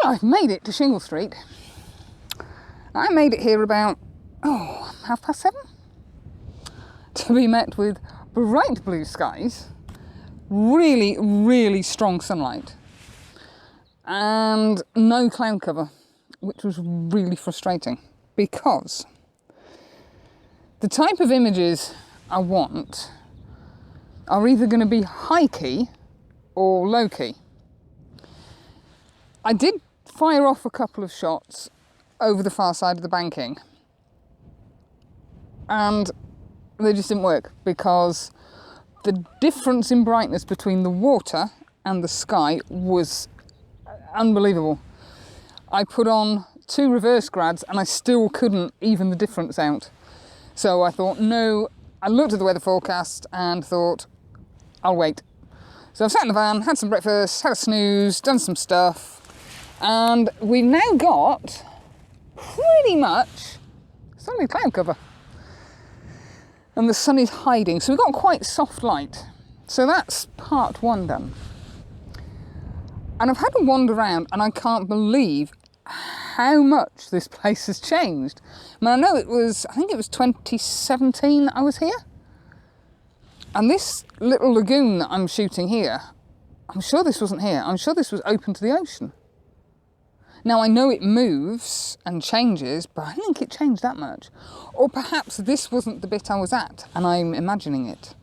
I've made it to Shingle Street. I made it here about, 7:30, to be met with bright blue skies, really, really strong sunlight, and no cloud cover, which was really frustrating because the type of images I want are either going to be high key or low key. I did fire off a couple of shots over the far side of the banking and they just didn't work because the difference in brightness between the water and the sky was unbelievable. I put on 2 reverse grads and I still couldn't even the difference out. So I thought, no, I looked at the weather forecast and thought, I'll wait. So I've sat in the van, had some breakfast, had a snooze, done some stuff, and we've now got pretty much sunny cloud cover. And the sun is hiding, so we've got quite soft light. So that's part 1 done. And I've had a wander around and I can't believe how much this place has changed. I mean, I think it was 2017 that I was here. And this little lagoon that I'm shooting here, I'm sure this wasn't here. I'm sure this was open to the ocean. Now, I know it moves and changes, but I don't think it changed that much. Or perhaps this wasn't the bit I was at, and I'm imagining it.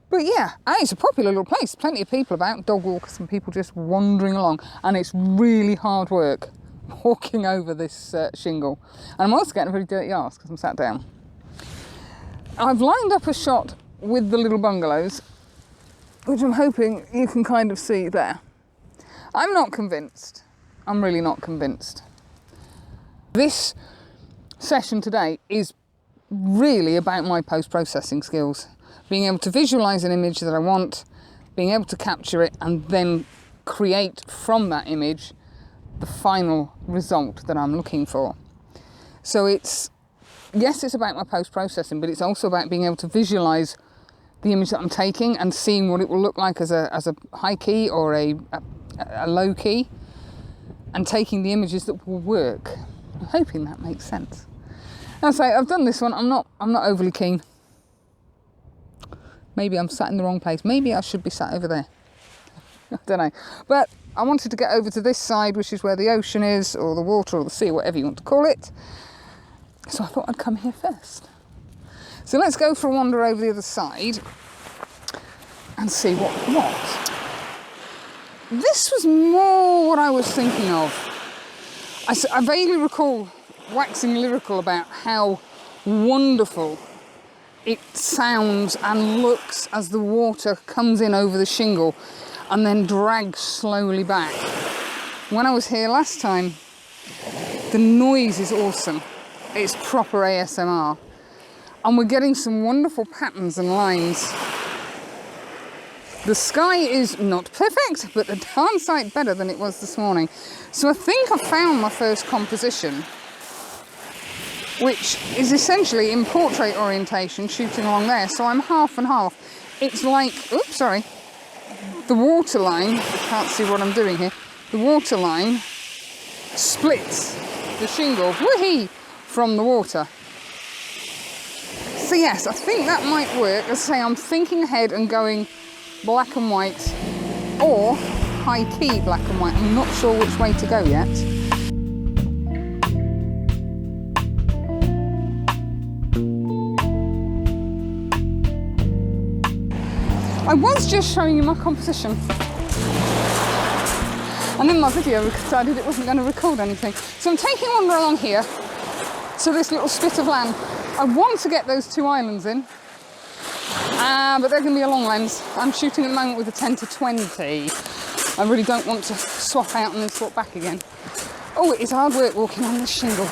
But yeah, it's a popular little place. Plenty of people about, dog walkers and people just wandering along. And it's really hard work walking over this shingle. And I'm also getting a very dirty arse because I'm sat down. I've lined up a shot with the little bungalows, which I'm hoping you can kind of see there. I'm not convinced. I'm really not convinced. This session today is really about my post-processing skills. Being able to visualise an image that I want, being able to capture it and then create from that image the final result that I'm looking for. So it's about my post-processing, but it's also about being able to visualise the image that I'm taking and seeing what it will look like as a high key or a low key, and taking the images that will work. I'm hoping that makes sense. And so I've done this one. I'm not overly keen. Maybe I'm sat in the wrong place. Maybe I should be sat over there. I don't know. But I wanted to get over to this side, which is where the ocean is, or the water, or the sea, whatever you want to call it. So I thought I'd come here first. So let's go for a wander over the other side and see what. This was more what I was thinking of. I vaguely recall waxing lyrical about how wonderful it sounds and looks as the water comes in over the shingle and then drags slowly back. When I was here last time, the noise is awesome. It's proper ASMR. And we're getting some wonderful patterns and lines. The sky is not perfect, but a darn sight better than it was this morning. So I think I found my first composition, which is essentially in portrait orientation, shooting along there. So I'm half and half. It's like, the water line, I can't see what I'm doing here. The water line splits the shingle, from the water. So yes, I think that might work. As I say, I'm thinking ahead and going black and white or high key black and white. I'm not sure which way to go yet. I was just showing you my composition, and in my video I decided it wasn't going to record anything. So I'm taking one along here to this little spit of land. I want to get those 2 islands in, but they're going to be a long lens. I'm shooting at the moment with a 10 to 20. I really don't want to swap out and then swap back again. Oh, it is hard work walking on this shingle.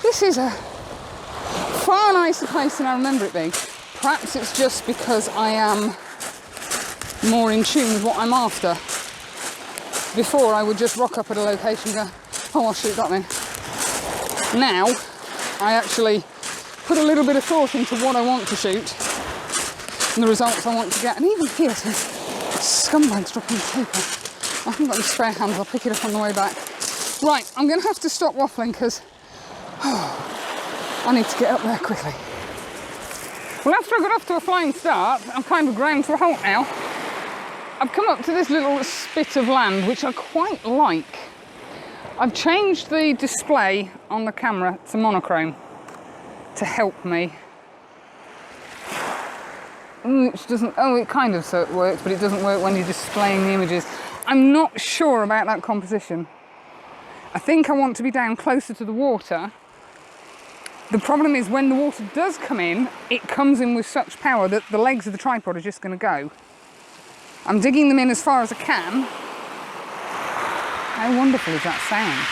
This is a far nicer place than I remember it being. Perhaps it's just because I am more in tune with what I'm after. Before, I would just rock up at a location and go, oh, I'll shoot that then. Now, I actually put a little bit of thought into what I want to shoot and the results I want to get. And even here, Scumbags dropping the paper. I haven't got any spare hands, I'll pick it up on the way back. Right, I'm going to have to stop waffling because I need to get up there quickly. Well, after I got off to a flying start, I'm kind of ground to a halt now. I've come up to this little spit of land, which I quite like. I've changed the display on the camera to monochrome to help me. Which doesn't, oh, it kind of so it works, but it doesn't work when you're displaying the images. I'm not sure about that composition. I think I want to be down closer to the water. The problem is when the water does come in, it comes in with such power that the legs of the tripod are just going to go. I'm digging them in as far as I can. How wonderful is that sound?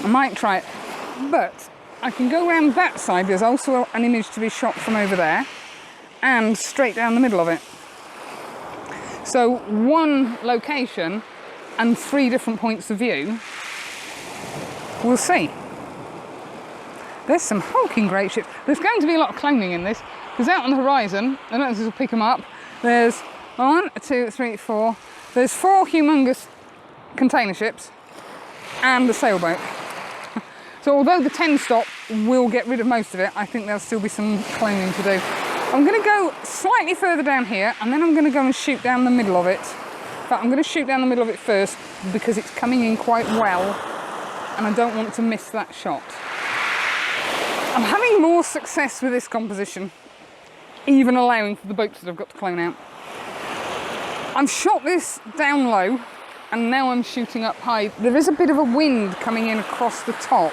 I might try it, but I can go around that side. There's also an image to be shot from over there and straight down the middle of it. So one location and 3 different points of view. We'll see. There's some hulking great ships. There's going to be a lot of cloning in this, because out on the horizon, I don't know if this will pick them up, there's 1, 2, 3, 4. There's 4 humongous container ships and the sailboat. So although the 10 stop will get rid of most of it, I think there'll still be some cloning to do. I'm going to go slightly further down here, and then I'm going to go and shoot down the middle of it. In fact, I'm going to shoot down the middle of it first, because it's coming in quite well, and I don't want to miss that shot. I'm having more success with this composition, even allowing for the boats that I've got to clone out. I've shot this down low, and now I'm shooting up high. There is a bit of a wind coming in across the top,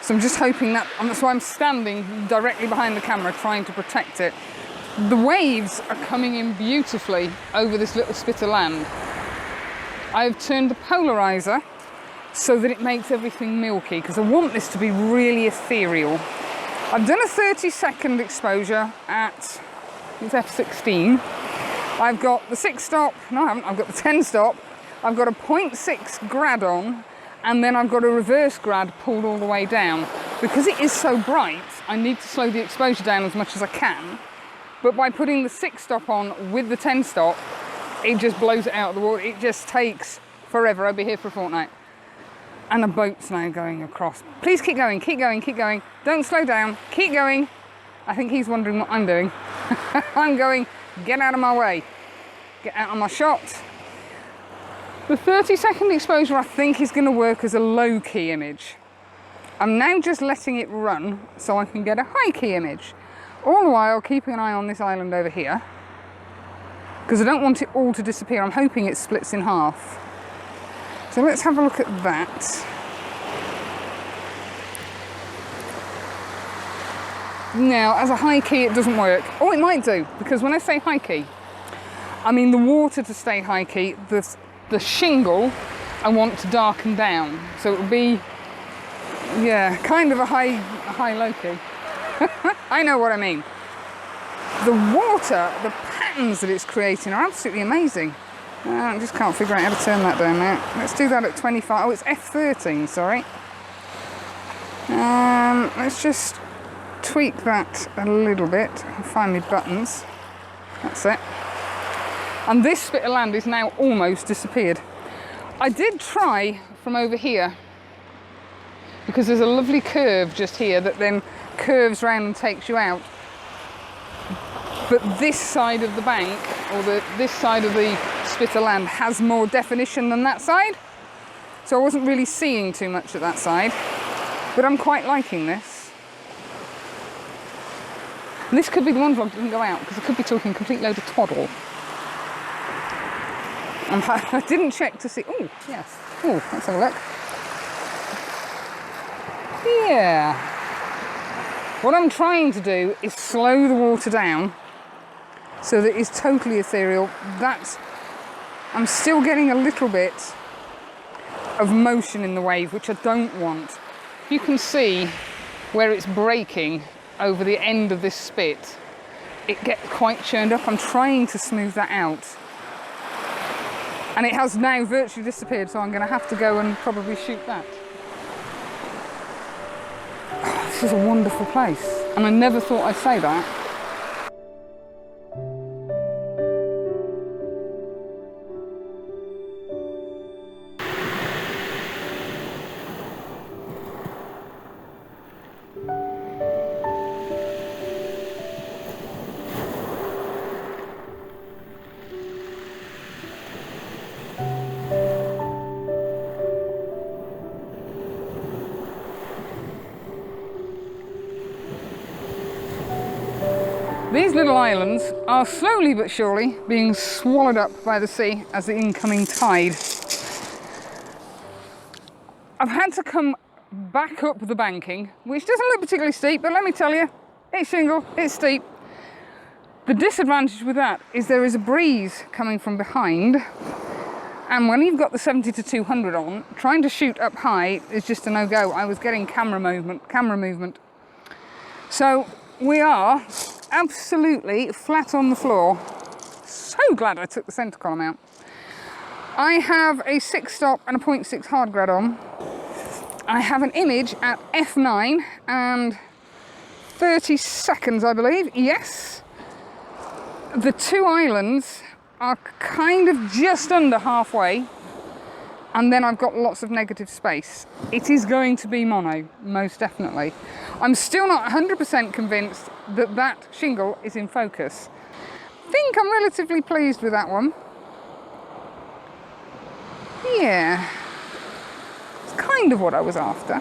so I'm just hoping that, and that's why I'm standing directly behind the camera trying to protect it. The waves are coming in beautifully over this little spit of land. I've turned the polarizer so that it makes everything milky, because I want this to be really ethereal. I've done a 30-second exposure at, it's f16. I've got the 6 stop, no I haven't, I've got the 10 stop, I've got a 0.6 grad on, and then I've got a reverse grad pulled all the way down. Because it is so bright, I need to slow the exposure down as much as I can, but by putting the 6 stop on with the 10 stop, it just blows it out of the water. It just takes forever. I'll be here for a fortnight. And a boat's now going across. Please keep going, keep going, keep going. Don't slow down, keep going. I think he's wondering what I'm doing. I'm going, get out of my way. Get out of my shot. The 30-second exposure I think is going to work as a low-key image. I'm now just letting it run so I can get a high-key image. All the while keeping an eye on this island over here, because I don't want it all to disappear. I'm hoping it splits in half. So let's have a look at that. Now, as a high key, it doesn't work. Oh, it might do, because when I say high key, I mean the water to stay high key. The shingle, I want to darken down. So it will be, yeah, kind of a high-low key. I know what I mean. The water, the patterns that it's creating are absolutely amazing. I just can't figure out how to turn that down now. Let's do that at 25. Oh, it's F13, sorry. Let's just tweak that a little bit and find my buttons. That's it. And this bit of land is now almost disappeared. I did try from over here, because there's a lovely curve just here that then curves round and takes you out. But this side of the bank, or this side of the spit of land, has more definition than that side. So I wasn't really seeing too much at that side. But I'm quite liking this. And this could be the one vlog that doesn't go out, because I could be talking a complete load of twaddle. I didn't check to see. Oh, yes. Oh, let's have a look. Yeah. What I'm trying to do is slow the water down so that it's totally ethereal. I'm still getting a little bit of motion in the wave, which I don't want. You can see where it's breaking over the end of this spit. It gets quite churned up. I'm trying to smooth that out. And it has now virtually disappeared, so I'm going to have to go and probably shoot that. Oh, this is a wonderful place, and I never thought I'd say that. These little islands are slowly but surely being swallowed up by the sea as the incoming tide. I've had to come back up the banking, which doesn't look particularly steep, but let me tell you, it's shingle, it's steep. The disadvantage with that is there is a breeze coming from behind, and when you've got the 70 to 200 on, trying to shoot up high is just a no-go. I was getting camera movement. So we are absolutely flat on the floor. So glad I took the centre column out. I have a 6-stop and a 0.6 hard grad on. I have an image at f9 and 30 seconds, I believe. Yes. The two islands are kind of just under halfway, and then I've got lots of negative space. It is going to be mono, most definitely. I'm still not 100% convinced that that shingle is in focus. I think I'm relatively pleased with that one. Yeah, it's kind of what I was after.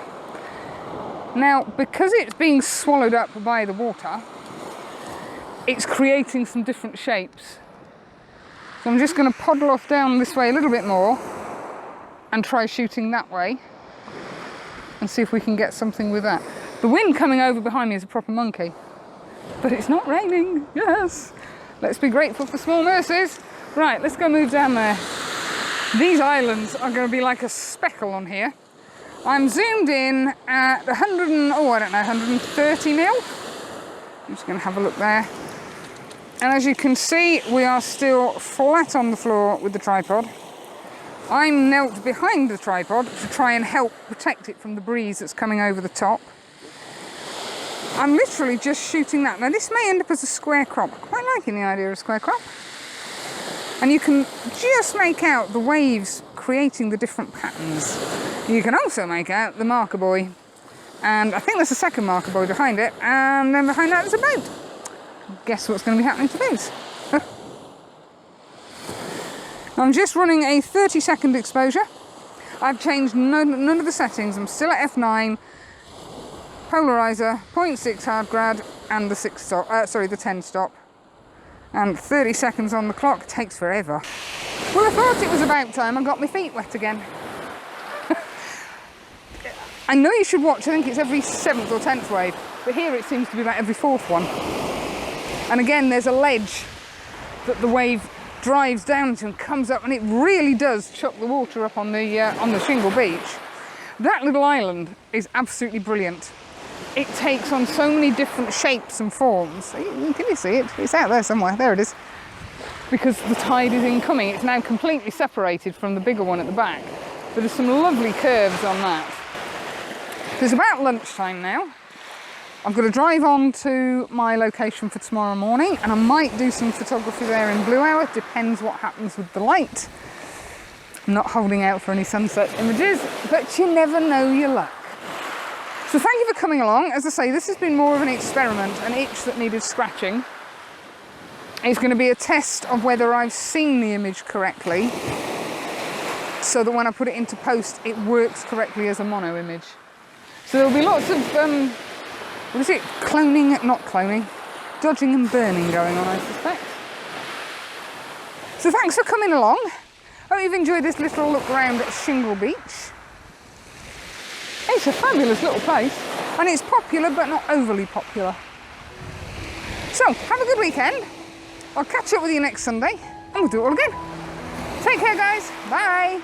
Now, because it's being swallowed up by the water, it's creating some different shapes. So I'm just going to poddle off down this way a little bit more and try shooting that way and see if we can get something with that. The wind coming over behind me is a proper monkey, but it's not raining. Yes, let's be grateful for small mercies. Right, let's go move down there. These islands are going to be like a speckle on here. I'm zoomed in at 130 mil. I'm just going to have a look there. And as you can see, we are still flat on the floor with the tripod. I'm knelt behind the tripod to try and help protect it from the breeze that's coming over the top. I'm literally just shooting that. Now this may end up as a square crop. I'm quite liking the idea of a square crop. And you can just make out the waves creating the different patterns. You can also make out the marker buoy. And I think there's a second marker buoy behind it. And then behind that there's a boat. Guess what's going to be happening to these? I'm just running a 30-second exposure. I've changed none of the settings. I'm still at f9, polarizer, 0.6 hard grad, and the 10 stop. And 30 seconds on the clock. Takes forever. Well, I thought it was about time I got my feet wet again. I know you should watch, I think it's every 7th or 10th wave, but here it seems to be about every 4th one. And again, there's a ledge that the wave drives down to and comes up, and it really does chuck the water up on the shingle beach. That little island is absolutely brilliant. It takes on so many different shapes and forms. Can you see it? It's out there somewhere. There it is. Because the tide is incoming. It's now completely separated from the bigger one at the back. But there's some lovely curves on that. So it's about lunchtime now. I've got to drive on to my location for tomorrow morning, and I might do some photography there in blue hour. Depends what happens with the light. I'm not holding out for any sunset images, but you never know your luck. So thank you for coming along. As I say, this has been more of an experiment, an itch that needed scratching. It's going to be a test of whether I've seen the image correctly, so that when I put it into post, it works correctly as a mono image. So there'll be lots of, what is it? Cloning, not cloning, dodging and burning going on, I suspect. So thanks for coming along. Hope you've enjoyed this little look around at Shingle Beach. It's a fabulous little place, and it's popular but not overly popular. So, have a good weekend. I'll catch up with you next Sunday, and we'll do it all again. Take care, guys. Bye.